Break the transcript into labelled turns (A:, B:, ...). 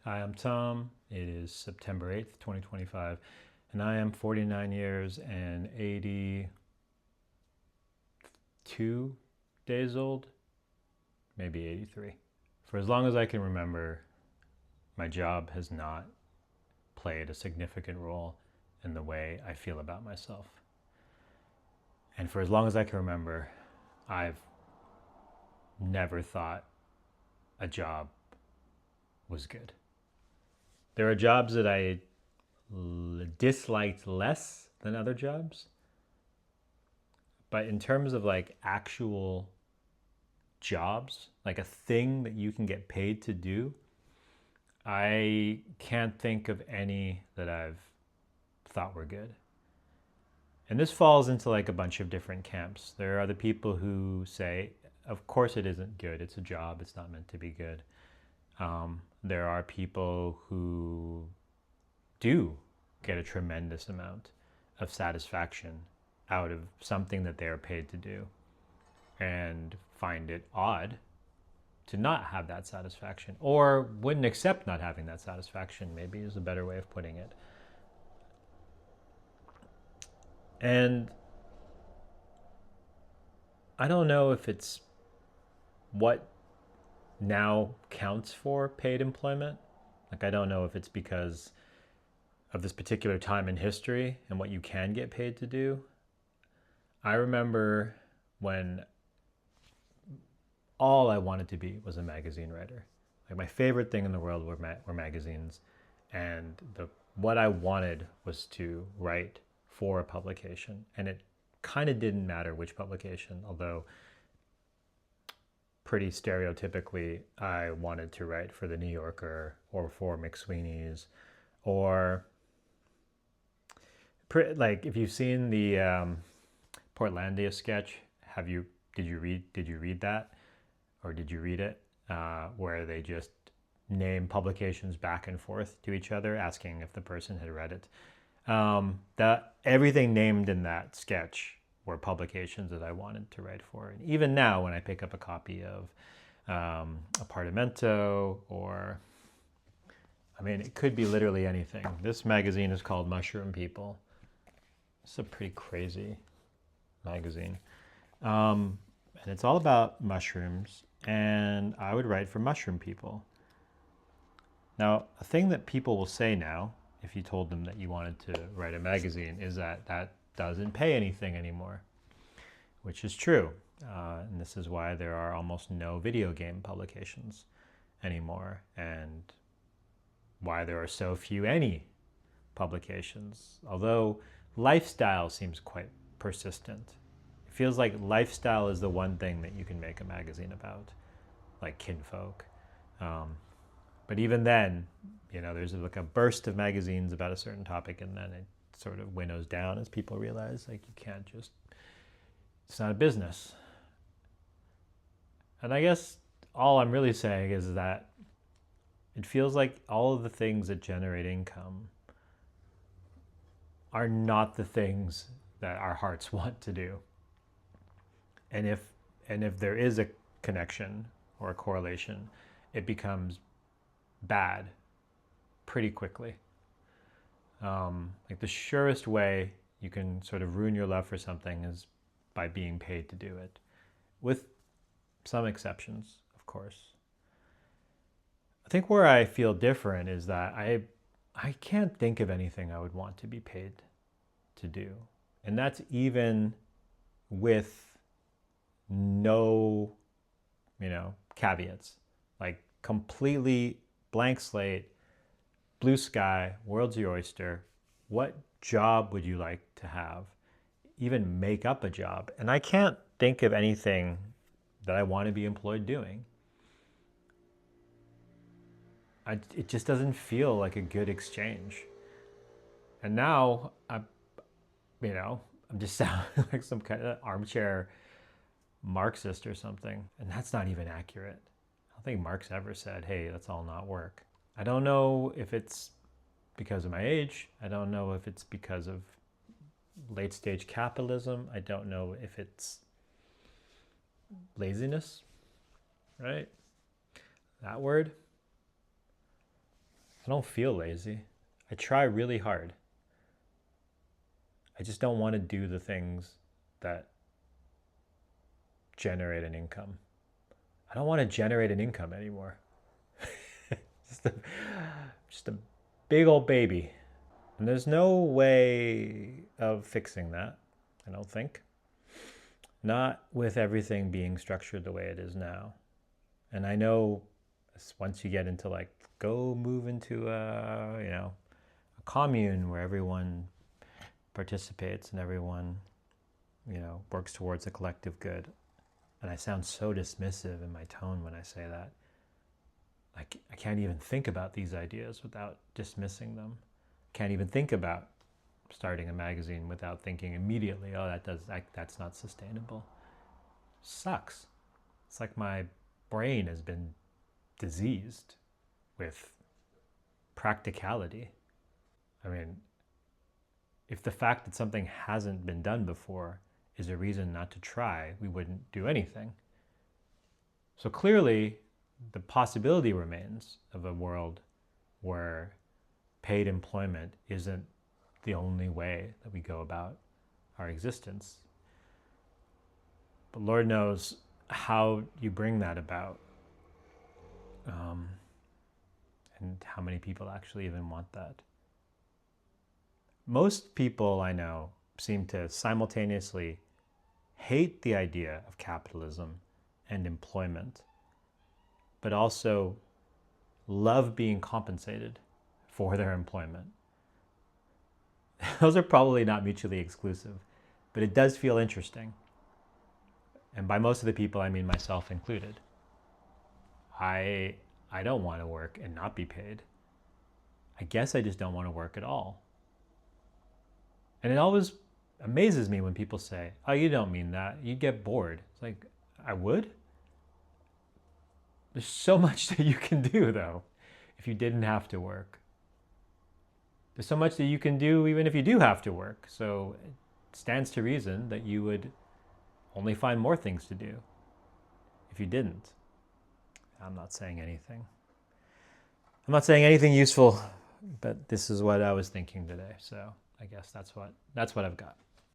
A: Hi, I'm Tom. It is September 8th, 2025, and I am 49 years and 82 days old, maybe 83. For as long as I can remember, my job has not played a significant role in the way I feel about myself. And for as long as I can remember, I've never thought a job was good. There are jobs that I disliked less than other jobs, but in terms of like actual jobs, like a thing that you can get paid to do, I can't think of any that I've thought were good. And this falls into like a bunch of different camps. There are the people who say, of course it isn't good. It's a job. It's not meant to be good. There are people who do get a tremendous amount of satisfaction out of something that they are paid to do and find it odd to not have that satisfaction, or wouldn't accept not having that satisfaction, maybe is a better way of putting it. And I don't know if it's what now counts for paid employment. Like, I don't know if it's because of this particular time in history and what you can get paid to do. I remember when all I wanted to be was a magazine writer. Like, my favorite thing in the world were magazines, and what I wanted was to write for a publication, and it kind of didn't matter which publication, although pretty stereotypically I wanted to write for the New Yorker or for McSweeney's, or like if you've seen the Portlandia sketch, did you read that, or did you read it, where they just name publications back and forth to each other, asking if the person had read it. That everything named in that sketch were publications that I wanted to write for. And even now, when I pick up a copy of Apartamento, or I mean, it could be literally anything. This magazine is called Mushroom People. It's a pretty crazy magazine. And it's all about mushrooms, and I would write for Mushroom People. Now, a thing that people will say now, if you told them that you wanted to write a magazine, is that that doesn't pay anything anymore, which is true. And this is why there are almost no video game publications anymore, and why there are so few any publications. Although lifestyle seems quite persistent. It feels like lifestyle is the one thing that you can make a magazine about, like Kinfolk. But even then, there's like a burst of magazines about a certain topic, and then it sort of winnows down as people realize, like, you can't just, it's not a business. And I guess all I'm really saying is that it feels like all of the things that generate income are not the things that our hearts want to do. And if there is a connection or a correlation, it becomes bad pretty quickly. Like, the surest way you can sort of ruin your love for something is by being paid to do it, with some exceptions, of course. I think where I feel different is that I can't think of anything I would want to be paid to do. And that's even with no, caveats. Like, completely blank slate, blue sky, world's your oyster. What job would you like to have? Even make up a job. And I can't think of anything that I want to be employed doing. It just doesn't feel like a good exchange. And now I'm just sounding like some kind of armchair Marxist or something. And that's not even accurate. I don't think Marx ever said, hey, let's all not work. I don't know if it's because of my age. I don't know if it's because of late stage capitalism. I don't know if it's laziness, right? That word. I don't feel lazy. I try really hard. I just don't want to do the things that generate an income. I don't want to generate an income anymore. just a big old baby. And there's no way of fixing that, I don't think. Not with everything being structured the way it is now. And I know once you get into like, go move into a commune where everyone participates and everyone, works towards a collective good. And I sound so dismissive in my tone when I say that. Like, I can't even think about these ideas without dismissing them. Can't even think about starting a magazine without thinking immediately, oh, that's not sustainable. Sucks. It's like my brain has been diseased with practicality. I mean, if the fact that something hasn't been done before is a reason not to try, we wouldn't do anything. So clearly, the possibility remains of a world where paid employment isn't the only way that we go about our existence. But Lord knows how you bring that about, and how many people actually even want that. Most people I know seem to simultaneously hate the idea of capitalism and employment, but also love being compensated for their employment. Those are probably not mutually exclusive, but it does feel interesting. And by most of the people, I mean myself included. I don't want to work and not be paid. I guess I just don't want to work at all. And it always amazes me when people say, oh, you don't mean that. You'd get bored. It's like, I would? There's so much that you can do, though, if you didn't have to work. There's so much that you can do even if you do have to work. So it stands to reason that you would only find more things to do if you didn't. I'm not saying anything. I'm not saying anything useful, but this is what I was thinking today. So I guess that's what I've got.